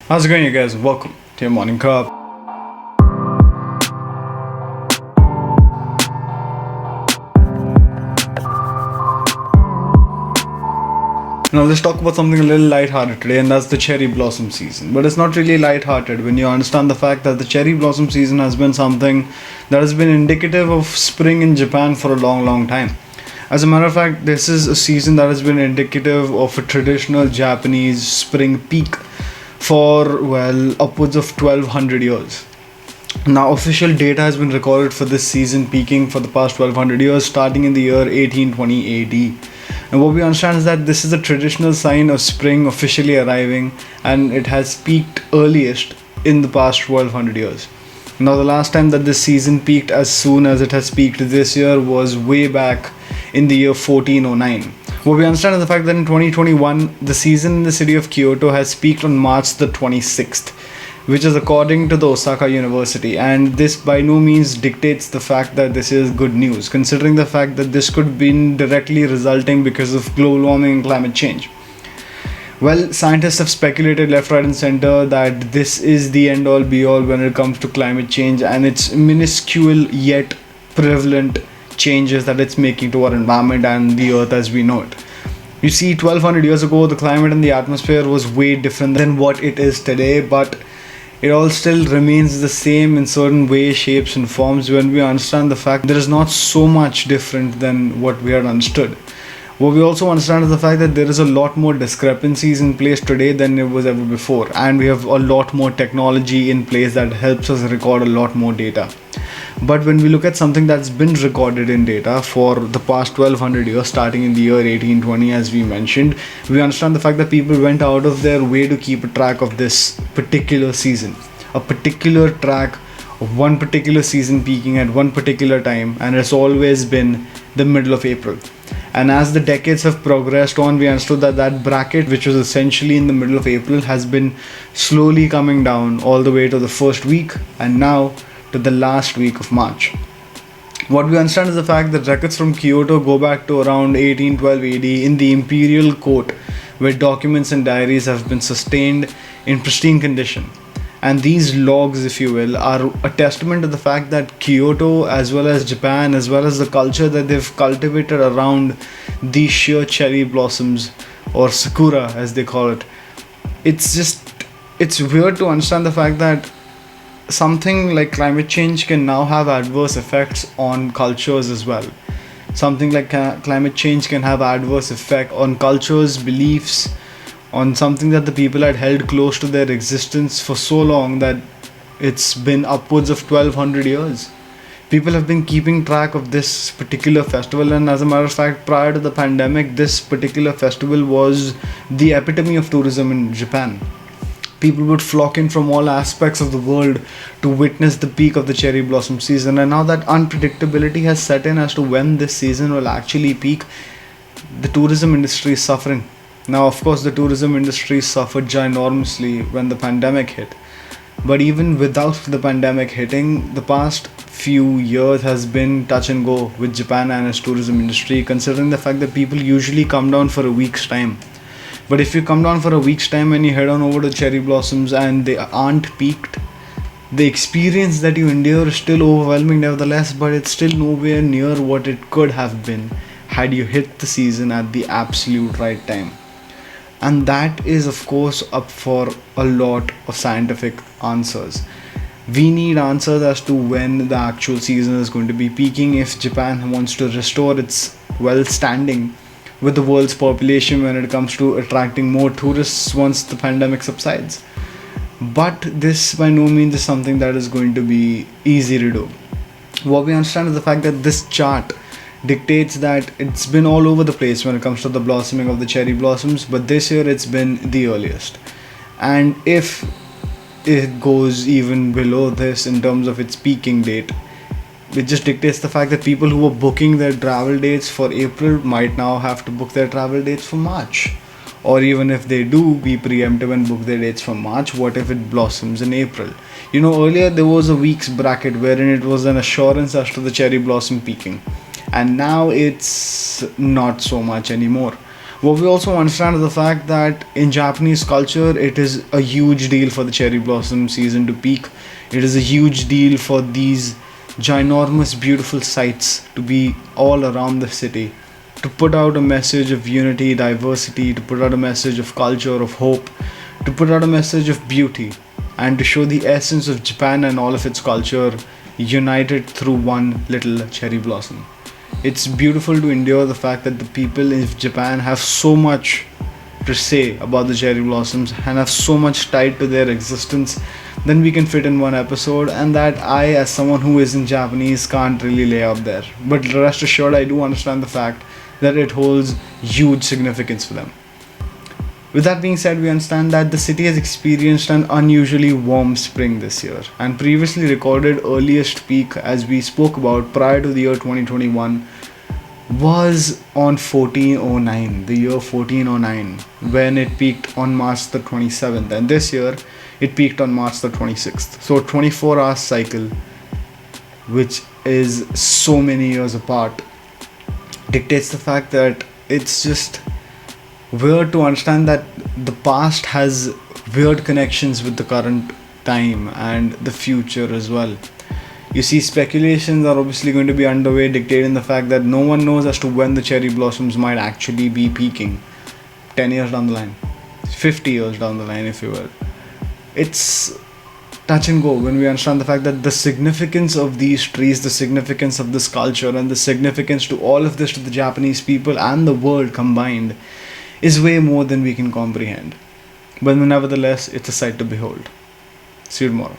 How's it going, you guys? Welcome to your morning cup. Now let's talk about something a little light-hearted today, and that's the cherry blossom season. But it's not really light-hearted when you understand the fact that the cherry blossom season has been something that has been indicative of spring in Japan for a long, long time. As a matter of fact, this is a season that has been indicative of a traditional Japanese spring peak for, well, upwards of 1200 years. Now, official data has been recorded for this season peaking for the past 1200 years, starting in the year 1820 AD. And what we understand is that this is a traditional sign of spring officially arriving, and it has peaked earliest in the past 1200 years. Now, the last time that this season peaked as soon as it has peaked this year was way back in the year 1409. What we understand is the fact that in 2021, the season in the city of Kyoto has peaked on March the 26th, which is according to the Osaka University. And this by no means dictates the fact that this is good news, considering the fact that this could be directly resulting because of global warming and climate change. Well, scientists have speculated left, right, and center that this is the end all be all when it comes to climate change and its minuscule yet prevalent changes that it's making to our environment and the earth as we know it. You see, 1200 years ago, the climate and the atmosphere was way different than what it is today, but it all still remains the same in certain ways, shapes, and forms when we understand the fact there is not so much different than what we had understood. What we also understand is the fact that there is a lot more discrepancies in place today than there was ever before, and we have a lot more technology in place that helps us record a lot more data. But when we look at something that's been recorded in data for the past 1200 years, starting in the year 1820, as we mentioned, we understand the fact that people went out of their way to keep a track of this particular season, a particular track of one particular season peaking at one particular time, and it's always been the middle of April. And as the decades have progressed on, we understood that that bracket, which was essentially in the middle of April, has been slowly coming down all the way to the first week, and now to the last week of March. What we understand is the fact that records from Kyoto go back to around 1812 AD in the imperial court, where documents and diaries have been sustained in pristine condition. And these logs, if you will, are a testament to the fact that Kyoto, as well as Japan, as well as the culture that they've cultivated around these sheer cherry blossoms, or sakura as they call it, it's weird to understand the fact that something like climate change can now have adverse effects on cultures as well. Something like climate change can have adverse effect on cultures, beliefs, on something that the people had held close to their existence for so long that it's been upwards of 1200 years. People have been keeping track of this particular festival, and as a matter of fact, prior to the pandemic, this particular festival was the epitome of tourism in Japan. People would flock in from all aspects of the world to witness the peak of the cherry blossom season, and now that unpredictability has set in as to when this season will actually peak, the tourism industry is suffering. Now, of course, the tourism industry suffered ginormously when the pandemic hit. But even without the pandemic hitting, the past few years has been touch and go with Japan and its tourism industry, considering the fact that people usually come down for a week's time. But if you come down for a week's time and you head on over to cherry blossoms and they aren't peaked, the experience that you endure is still overwhelming nevertheless, but it's still nowhere near what it could have been had you hit the season at the absolute right time. And that is, of course, up for a lot of scientific answers. We need answers as to when the actual season is going to be peaking if Japan wants to restore its standing with the world's population when it comes to attracting more tourists once the pandemic subsides. But this by no means is something that is going to be easy to do. What we understand is the fact that this chart dictates that it's been all over the place when it comes to the blossoming of the cherry blossoms, but this year it's been the earliest. And if it goes even below this in terms of its peaking date, it just dictates the fact that people who were booking their travel dates for April might now have to book their travel dates for March. Or even if they do be preemptive and book their dates for March, what if it blossoms in April? You know, earlier there was a week's bracket wherein it was an assurance as to the cherry blossom peaking. And now it's not so much anymore. What we also understand is the fact that in Japanese culture, it is a huge deal for the cherry blossom season to peak. It is a huge deal for these ginormous, beautiful sights to be all around the city, to put out a message of unity, diversity, to put out a message of culture, of hope, to put out a message of beauty, and to show the essence of Japan and all of its culture united through one little cherry blossom. It's beautiful to endure the fact that the people in Japan have so much to say about the cherry blossoms and have so much tied to their existence than we can fit in one episode, and that I, as someone who isn't Japanese, can't really lay out there. But rest assured, I do understand the fact that it holds huge significance for them. With that being said, we understand that the city has experienced an unusually warm spring this year, and previously recorded earliest peak, as we spoke about prior to the year 2021, was on 1409, the year 1409, when it peaked on March the 27th, and this year it peaked on March the 26th. So, a 24-hour cycle, which is so many years apart, dictates the fact that it's just weird to understand that the past has weird connections with the current time and the future as well. You see, speculations are obviously going to be underway, dictating the fact that no one knows as to when the cherry blossoms might actually be peaking. 10 years down the line, 50 years down the line, if you will. It's touch and go when we understand the fact that the significance of these trees, the significance of this culture, and the significance to all of this to the Japanese people and the world combined is way more than we can comprehend. But nevertheless, it's a sight to behold. See you tomorrow.